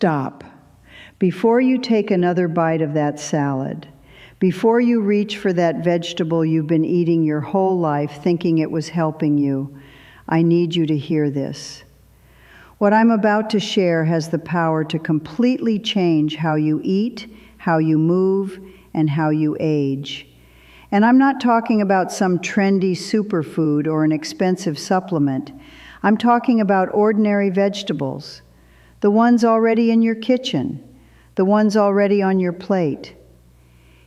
Stop. Before you take another bite of that salad, before you reach for that vegetable you've been eating your whole life thinking it was helping you, I need you to hear this. What I'm about to share has the power to completely change how you eat, how you move, and how you age. And I'm not talking about some trendy superfood or an expensive supplement. I'm talking about ordinary vegetables, the ones already in your kitchen, the ones already on your plate.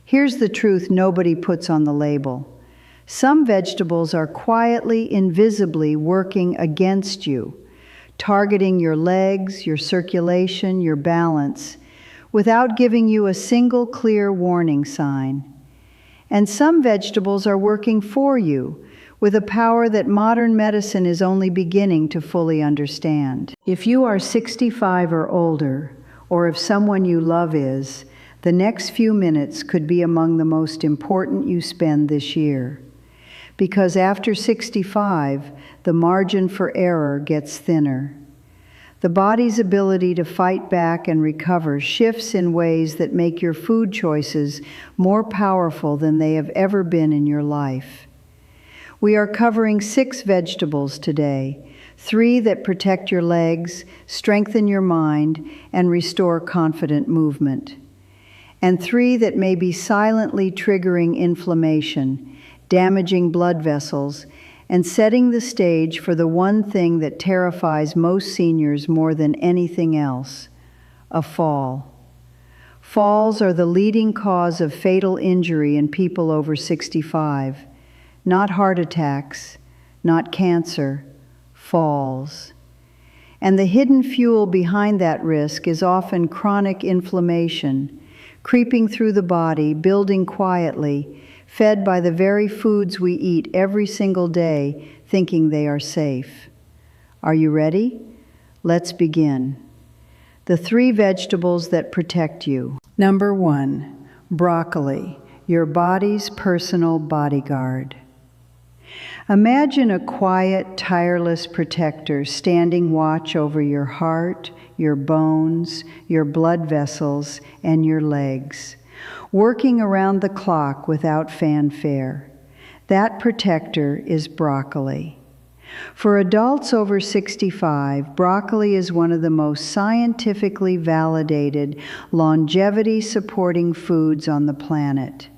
Here's the truth nobody puts on the label. Some vegetables are quietly, invisibly working against you, targeting your legs, your circulation, your balance, without giving you a single clear warning sign. And some vegetables are working for you, with a power that modern medicine is only beginning to fully understand. If you are 65 or older, or if someone you love is, the next few minutes could be among the most important you spend this year. Because after 65, the margin for error gets thinner. The body's ability to fight back and recover shifts in ways that make your food choices more powerful than they have ever been in your life. We are covering 6 vegetables today, 3 that protect your legs, strengthen your mind, and restore confident movement, and 3 that may be silently triggering inflammation, damaging blood vessels, and setting the stage for the one thing that terrifies most seniors more than anything else: a fall. Falls are the leading cause of fatal injury in people over 65. Not heart attacks, not cancer, falls. And the hidden fuel behind that risk is often chronic inflammation, creeping through the body, building quietly, fed by the very foods we eat every single day, thinking they are safe. Are you ready? Let's begin. The 3 vegetables that protect you. Number 1, broccoli, your body's personal bodyguard. Imagine a quiet, tireless protector standing watch over your heart, your bones, your blood vessels, and your legs, working around the clock without fanfare. That protector is broccoli. For adults over 65, broccoli is one of the most scientifically validated, longevity-supporting foods on the planet.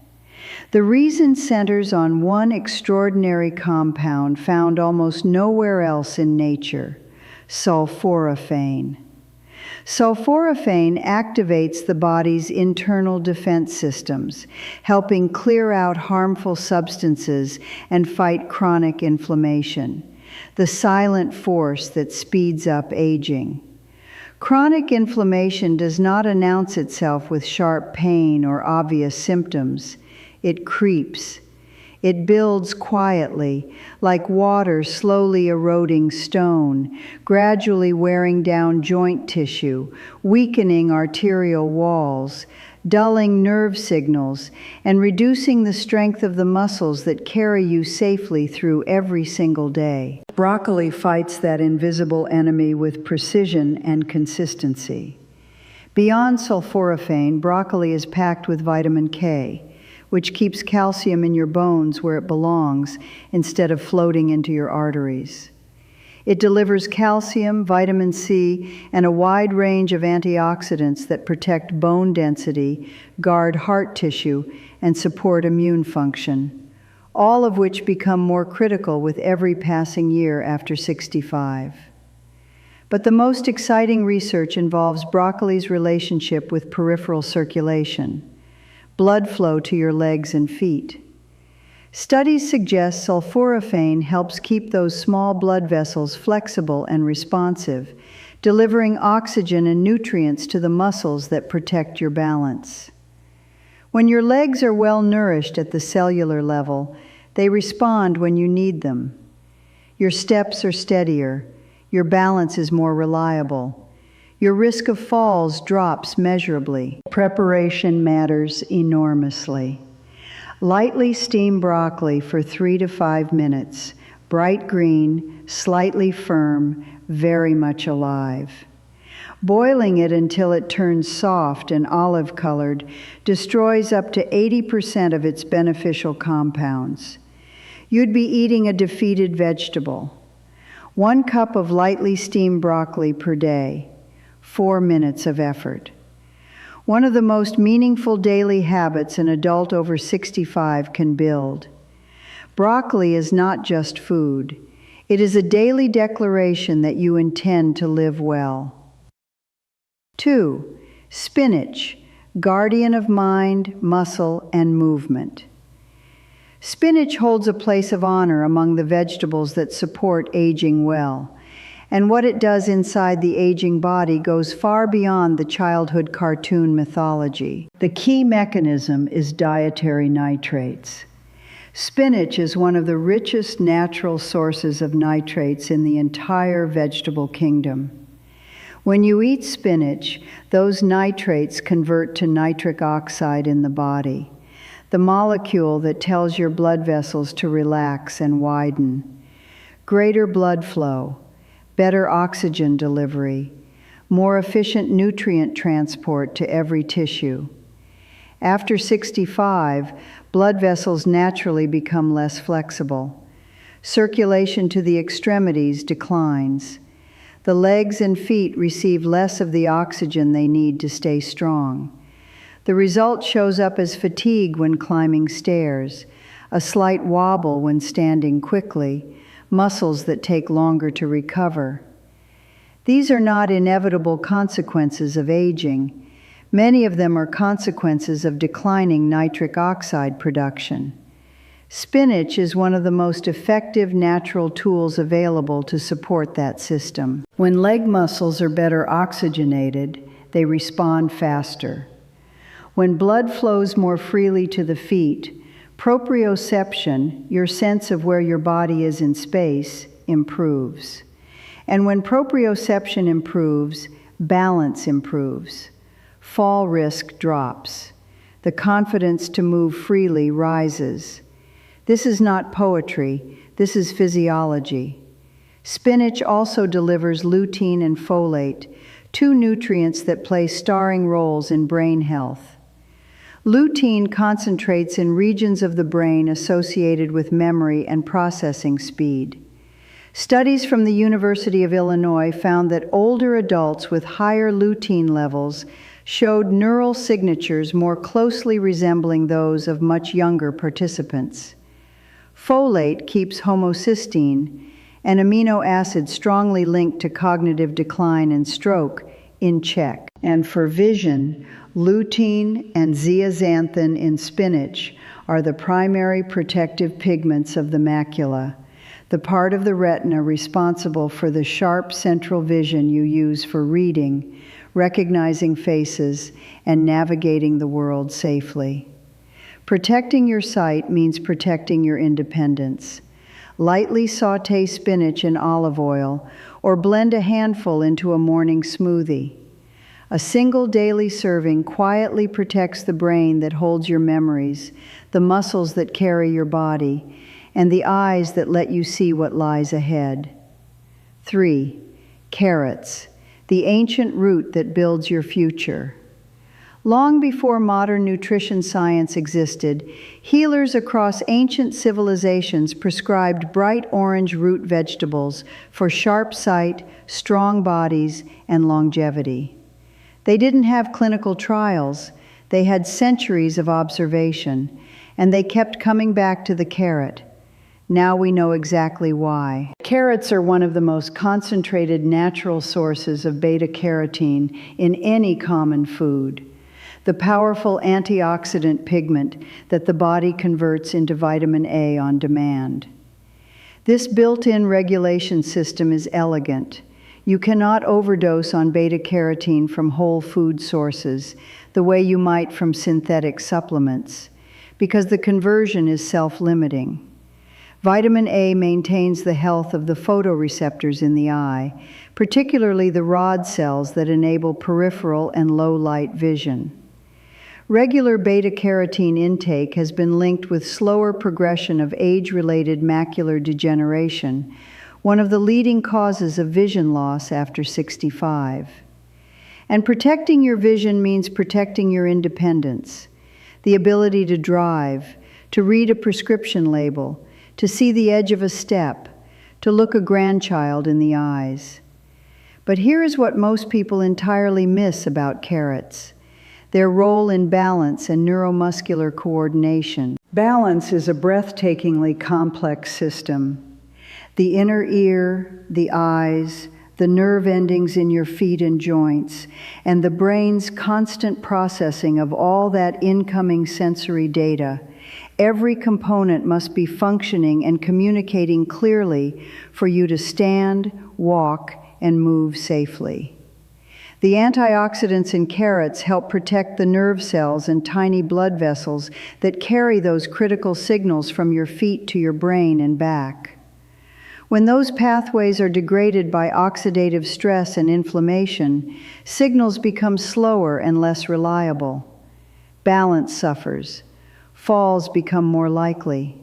The reason centers on one extraordinary compound found almost nowhere else in nature: sulforaphane. Sulforaphane activates the body's internal defense systems, helping clear out harmful substances and fight chronic inflammation, the silent force that speeds up aging. Chronic inflammation does not announce itself with sharp pain or obvious symptoms. It creeps. It builds quietly, like water slowly eroding stone, gradually wearing down joint tissue, weakening arterial walls, dulling nerve signals, and reducing the strength of the muscles that carry you safely through every single day. Broccoli fights that invisible enemy with precision and consistency. Beyond sulforaphane, broccoli is packed with vitamin K, which keeps calcium in your bones where it belongs instead of floating into your arteries. It delivers calcium, vitamin C, and a wide range of antioxidants that protect bone density, guard heart tissue, and support immune function, all of which become more critical with every passing year after 65. But the most exciting research involves broccoli's relationship with peripheral circulation, blood flow to your legs and feet. Studies suggest sulforaphane helps keep those small blood vessels flexible and responsive, delivering oxygen and nutrients to the muscles that protect your balance. When your legs are well nourished at the cellular level, they respond when you need them. Your steps are steadier, your balance is more reliable. Your risk of falls drops measurably. Preparation matters enormously. Lightly steam broccoli for 3 to 5 minutes. Bright green, slightly firm, very much alive. Boiling it until it turns soft and olive-colored destroys up to 80% of its beneficial compounds. You'd be eating a defeated vegetable. 1 cup of lightly steamed broccoli per day, 4 minutes of effort. One of the most meaningful daily habits an adult over 65 can build. Broccoli is not just food. It is a daily declaration that you intend to live well. 2. Spinach, guardian of mind, muscle, and movement. Spinach holds a place of honor among the vegetables that support aging well, and what it does inside the aging body goes far beyond the childhood cartoon mythology. The key mechanism is dietary nitrates. Spinach is one of the richest natural sources of nitrates in the entire vegetable kingdom. When you eat spinach, those nitrates convert to nitric oxide in the body, the molecule that tells your blood vessels to relax and widen. Greater blood flow, better oxygen delivery, more efficient nutrient transport to every tissue. After 65, blood vessels naturally become less flexible. Circulation to the extremities declines. The legs and feet receive less of the oxygen they need to stay strong. The result shows up as fatigue when climbing stairs, a slight wobble when standing quickly, muscles that take longer to recover. These are not inevitable consequences of aging. Many of them are consequences of declining nitric oxide production. Spinach is one of the most effective natural tools available to support that system. When leg muscles are better oxygenated, they respond faster. When blood flows more freely to the feet, proprioception, your sense of where your body is in space, improves. And when proprioception improves, balance improves. Fall risk drops. The confidence to move freely rises. This is not poetry, this is physiology. Spinach also delivers lutein and folate, 2 nutrients that play starring roles in brain health. Lutein concentrates in regions of the brain associated with memory and processing speed. Studies from the University of Illinois found that older adults with higher lutein levels showed neural signatures more closely resembling those of much younger participants. Folate keeps homocysteine, an amino acid strongly linked to cognitive decline and stroke, in check. And for vision, lutein and zeaxanthin in spinach are the primary protective pigments of the macula, the part of the retina responsible for the sharp central vision you use for reading, recognizing faces, and navigating the world safely. Protecting your sight means protecting your independence. Lightly saute spinach in olive oil or blend a handful into a morning smoothie. A single daily serving quietly protects the brain that holds your memories, the muscles that carry your body, and the eyes that let you see what lies ahead. 3. Carrots, the ancient root that builds your future. Long before modern nutrition science existed, healers across ancient civilizations prescribed bright orange root vegetables for sharp sight, strong bodies, and longevity. They didn't have clinical trials. They had centuries of observation, and they kept coming back to the carrot. Now we know exactly why. Carrots are one of the most concentrated natural sources of beta-carotene in any common food, the powerful antioxidant pigment that the body converts into vitamin A on demand. This built-in regulation system is elegant. You cannot overdose on beta-carotene from whole food sources the way you might from synthetic supplements, because the conversion is self-limiting. Vitamin A maintains the health of the photoreceptors in the eye, particularly the rod cells that enable peripheral and low-light vision. Regular beta-carotene intake has been linked with slower progression of age-related macular degeneration, one of the leading causes of vision loss after 65. And protecting your vision means protecting your independence, the ability to drive, to read a prescription label, to see the edge of a step, to look a grandchild in the eyes. But here is what most people entirely miss about carrots: their role in balance and neuromuscular coordination. Balance is a breathtakingly complex system. The inner ear, the eyes, the nerve endings in your feet and joints, and the brain's constant processing of all that incoming sensory data. Every component must be functioning and communicating clearly for you to stand, walk, and move safely. The antioxidants in carrots help protect the nerve cells and tiny blood vessels that carry those critical signals from your feet to your brain and back. When those pathways are degraded by oxidative stress and inflammation, signals become slower and less reliable. Balance suffers. Falls become more likely.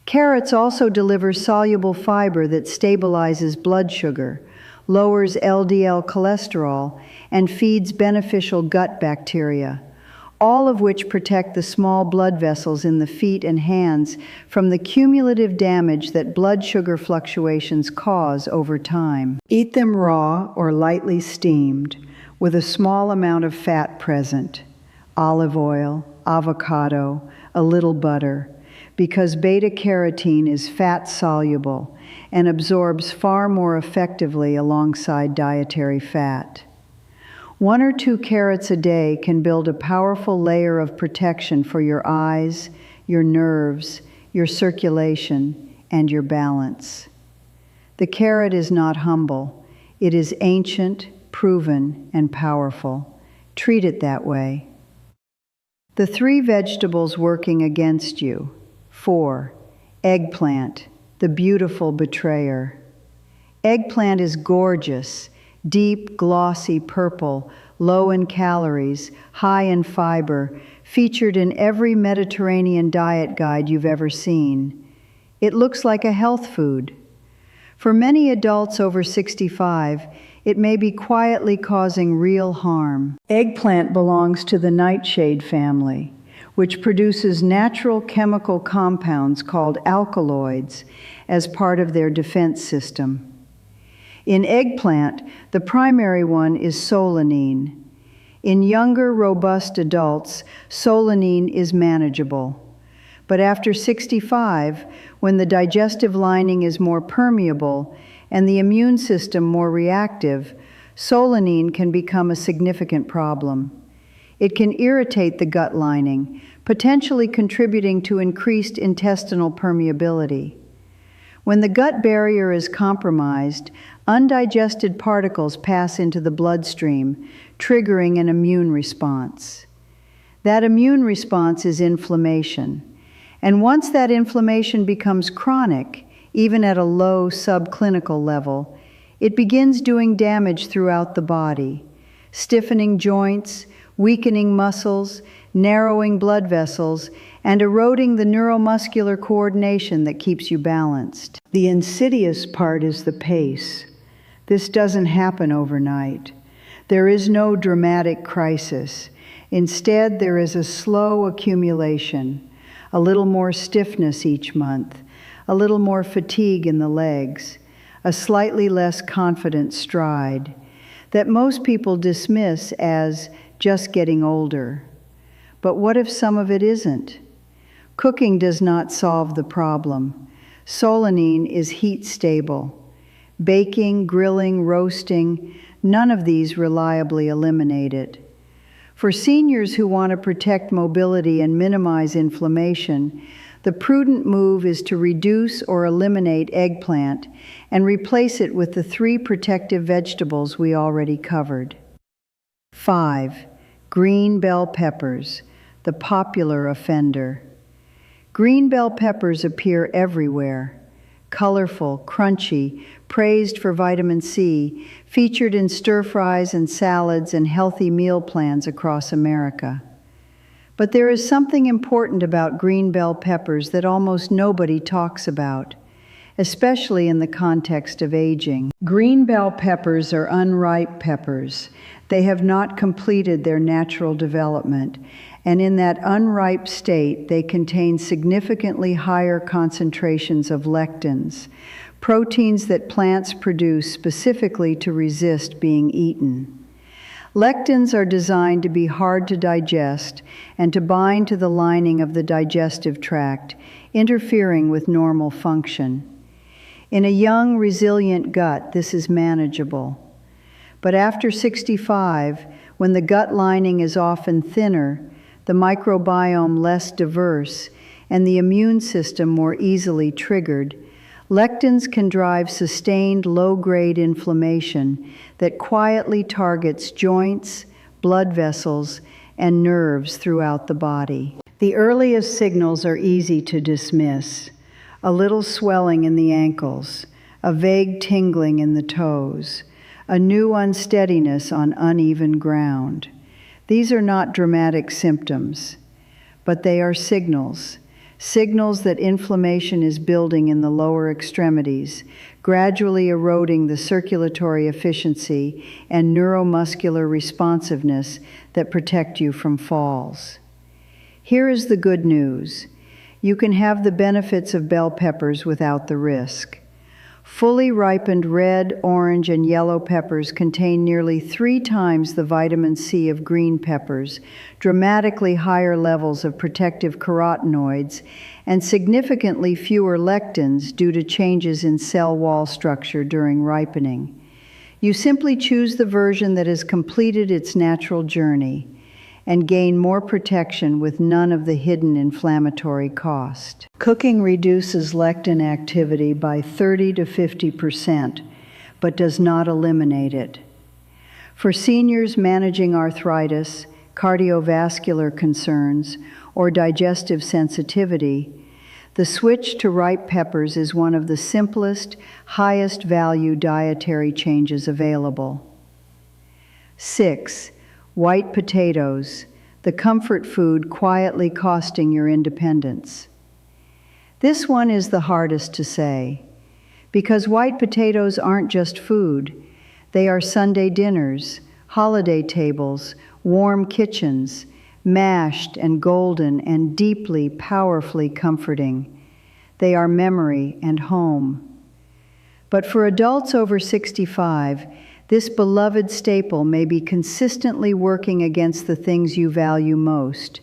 Carrots also deliver soluble fiber that stabilizes blood sugar, lowers LDL cholesterol, and feeds beneficial gut bacteria, all of which protect the small blood vessels in the feet and hands from the cumulative damage that blood sugar fluctuations cause over time. Eat them raw or lightly steamed, with a small amount of fat present: olive oil, avocado, a little butter, because beta-carotene is fat-soluble and absorbs far more effectively alongside dietary fat. 1 or 2 carrots a day can build a powerful layer of protection for your eyes, your nerves, your circulation, and your balance. The carrot is not humble. It is ancient, proven, and powerful. Treat it that way. The 3 vegetables working against you. 4. Eggplant, the beautiful betrayer. Eggplant is gorgeous, deep, glossy purple, low in calories, high in fiber, featured in every Mediterranean diet guide you've ever seen. It looks like a health food. For many adults over 65, it may be quietly causing real harm. Eggplant belongs to the nightshade family, which produces natural chemical compounds called alkaloids as part of their defense system. In eggplant, the primary one is solanine. In younger, robust adults, solanine is manageable. But after 65, when the digestive lining is more permeable and the immune system more reactive, solanine can become a significant problem. It can irritate the gut lining, potentially contributing to increased intestinal permeability. When the gut barrier is compromised, undigested particles pass into the bloodstream, triggering an immune response. That immune response is inflammation. And once that inflammation becomes chronic, even at a low subclinical level, it begins doing damage throughout the body, stiffening joints, weakening muscles, narrowing blood vessels, and eroding the neuromuscular coordination that keeps you balanced. The insidious part is the pace. This doesn't happen overnight. There is no dramatic crisis. Instead, there is a slow accumulation, a little more stiffness each month, a little more fatigue in the legs, a slightly less confident stride that most people dismiss as just getting older. But what if some of it isn't? Cooking does not solve the problem. Solanine is heat stable. Baking, grilling, roasting, none of these reliably eliminate it. For seniors who want to protect mobility and minimize inflammation, the prudent move is to reduce or eliminate eggplant and replace it with the 3 protective vegetables we already covered. 5. Green bell peppers, the popular offender. Green bell peppers appear everywhere. Colorful, crunchy, praised for vitamin C, featured in stir-fries and salads and healthy meal plans across America. But there is something important about green bell peppers that almost nobody talks about. especially in the context of aging. Green bell peppers are unripe peppers. They have not completed their natural development, and in that unripe state, they contain significantly higher concentrations of lectins, proteins that plants produce specifically to resist being eaten. Lectins are designed to be hard to digest and to bind to the lining of the digestive tract, interfering with normal function. In a young, resilient gut, this is manageable. But after 65, when the gut lining is often thinner, the microbiome less diverse, and the immune system more easily triggered, lectins can drive sustained low-grade inflammation that quietly targets joints, blood vessels, and nerves throughout the body. The earliest signals are easy to dismiss: a little swelling in the ankles, a vague tingling in the toes, a new unsteadiness on uneven ground. These are not dramatic symptoms, but they are signals that inflammation is building in the lower extremities, gradually eroding the circulatory efficiency and neuromuscular responsiveness that protect you from falls. Here is the good news. You can have the benefits of bell peppers without the risk. Fully ripened red, orange, and yellow peppers contain nearly 3 times the vitamin C of green peppers, dramatically higher levels of protective carotenoids, and significantly fewer lectins due to changes in cell wall structure during ripening. You simply choose the version that has completed its natural journey and gain more protection with none of the hidden inflammatory cost. Cooking reduces lectin activity by 30 to 50%, but does not eliminate it. For seniors managing arthritis, cardiovascular concerns, or digestive sensitivity, the switch to ripe peppers is one of the simplest, highest value dietary changes available. 6. White potatoes, the comfort food quietly costing your independence. This one is the hardest to say, because white potatoes aren't just food. They are Sunday dinners, holiday tables, warm kitchens, mashed and golden and deeply, powerfully comforting. They are memory and home. But for adults over 65, this beloved staple may be consistently working against the things you value most: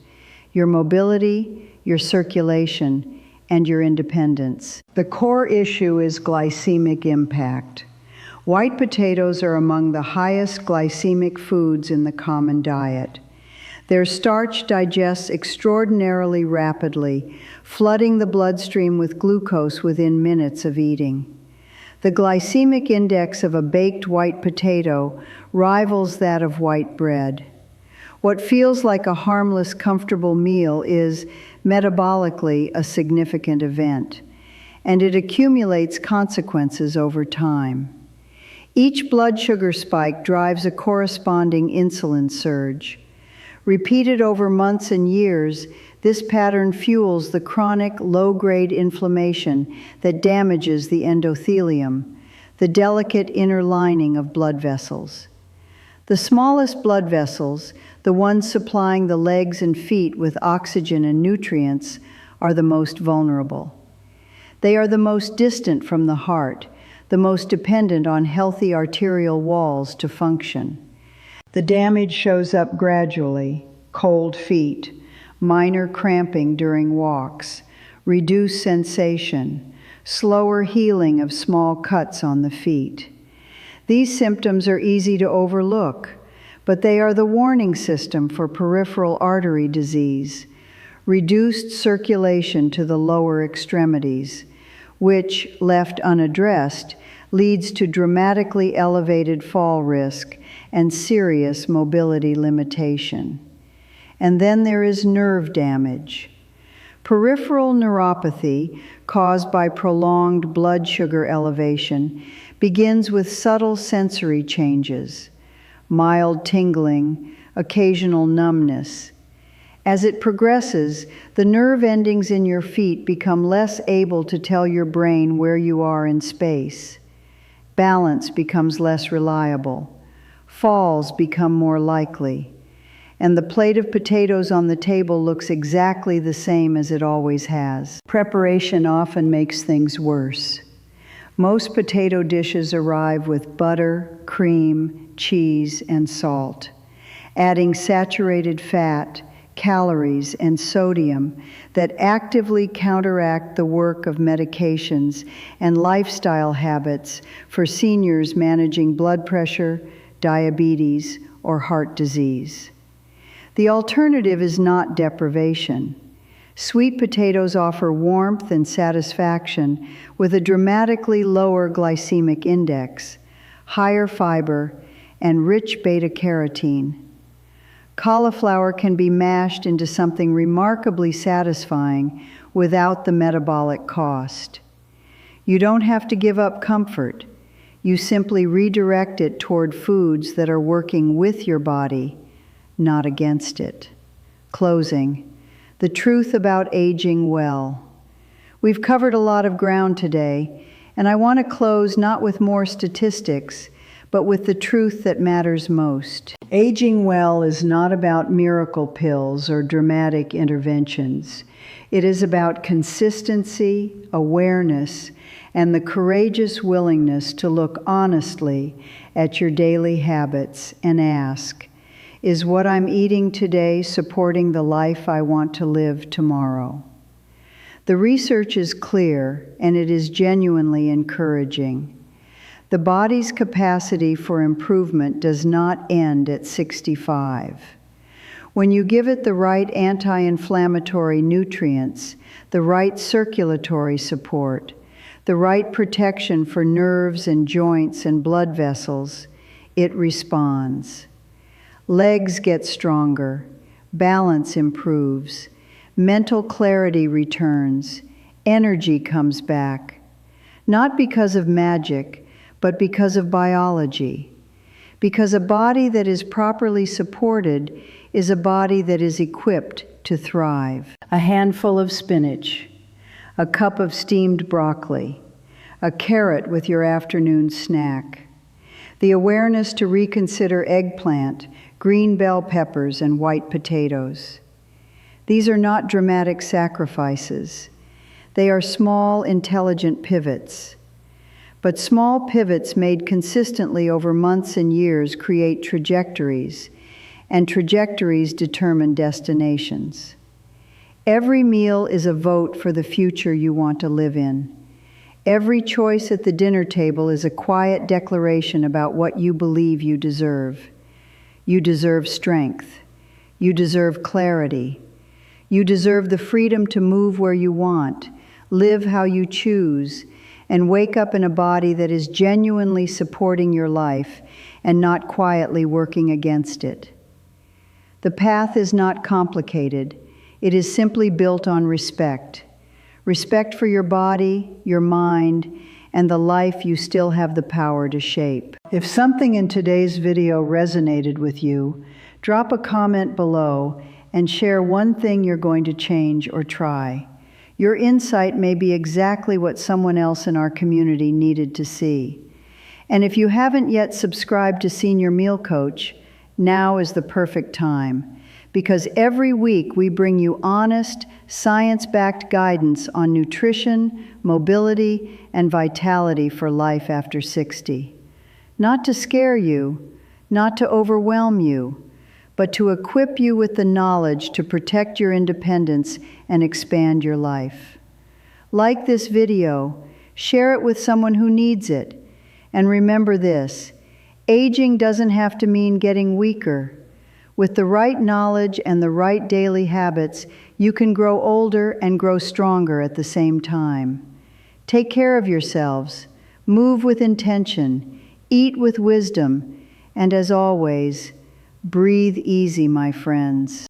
your mobility, your circulation, and your independence. The core issue is glycemic impact. White potatoes are among the highest glycemic foods in the common diet. Their starch digests extraordinarily rapidly, flooding the bloodstream with glucose within minutes of eating. The glycemic index of a baked white potato rivals that of white bread. What feels like a harmless, comfortable meal is, metabolically, a significant event, and it accumulates consequences over time. Each blood sugar spike drives a corresponding insulin surge. Repeated over months and years, this pattern fuels the chronic, low-grade inflammation that damages the endothelium, the delicate inner lining of blood vessels. The smallest blood vessels, the ones supplying the legs and feet with oxygen and nutrients, are the most vulnerable. They are the most distant from the heart, the most dependent on healthy arterial walls to function. The damage shows up gradually: cold feet, minor cramping during walks, reduced sensation, slower healing of small cuts on the feet. These symptoms are easy to overlook, but they are the warning system for peripheral artery disease, reduced circulation to the lower extremities, which, left unaddressed, leads to dramatically elevated fall risk and serious mobility limitation. And then there is nerve damage. Peripheral neuropathy, caused by prolonged blood sugar elevation, begins with subtle sensory changes: mild tingling, occasional numbness. As it progresses, the nerve endings in your feet become less able to tell your brain where you are in space. Balance becomes less reliable. Falls become more likely. And the plate of potatoes on the table looks exactly the same as it always has. Preparation often makes things worse. Most potato dishes arrive with butter, cream, cheese, and salt. Adding saturated fat, calories, and sodium that actively counteract the work of medications and lifestyle habits for seniors managing blood pressure, diabetes, or heart disease. The alternative is not deprivation. Sweet potatoes offer warmth and satisfaction with a dramatically lower glycemic index, higher fiber, and rich beta-carotene. Cauliflower can be mashed into something remarkably satisfying without the metabolic cost. You don't have to give up comfort. You simply redirect it toward foods that are working with your body, not against it. Closing, the truth about aging well. We've covered a lot of ground today, and I want to close not with more statistics, but with the truth that matters most. Aging well is not about miracle pills or dramatic interventions. It is about consistency, awareness, and the courageous willingness to look honestly at your daily habits and ask, is what I'm eating today supporting the life I want to live tomorrow? The research is clear, and it is genuinely encouraging. The body's capacity for improvement does not end at 65. When you give it the right anti-inflammatory nutrients, the right circulatory support, the right protection for nerves and joints and blood vessels, it responds. Legs get stronger, balance improves, mental clarity returns, energy comes back, not because of magic, but because of biology. Because a body that is properly supported is a body that is equipped to thrive. A handful of spinach, a cup of steamed broccoli, a carrot with your afternoon snack, the awareness to reconsider eggplant, green bell peppers, and white potatoes. These are not dramatic sacrifices. They are small, intelligent pivots. But small pivots made consistently over months and years create trajectories, and trajectories determine destinations. Every meal is a vote for the future you want to live in. Every choice at the dinner table is a quiet declaration about what you believe you deserve. You deserve strength. You deserve clarity. You deserve the freedom to move where you want, live how you choose, and wake up in a body that is genuinely supporting your life and not quietly working against it. The path is not complicated. It is simply built on respect. Respect for your body, your mind, and the life you still have the power to shape. If something in today's video resonated with you, drop a comment below and share one thing you're going to change or try. Your insight may be exactly what someone else in our community needed to see. And if you haven't yet subscribed to Senior Meal Coach, now is the perfect time, because every week we bring you honest, science-backed guidance on nutrition, mobility, and vitality for life after 60. Not to scare you, not to overwhelm you, but to equip you with the knowledge to protect your independence and expand your life. Like this video, share it with someone who needs it. And remember this, aging doesn't have to mean getting weaker. With the right knowledge and the right daily habits, you can grow older and grow stronger at the same time. Take care of yourselves, move with intention, eat with wisdom, and as always, breathe easy, my friends.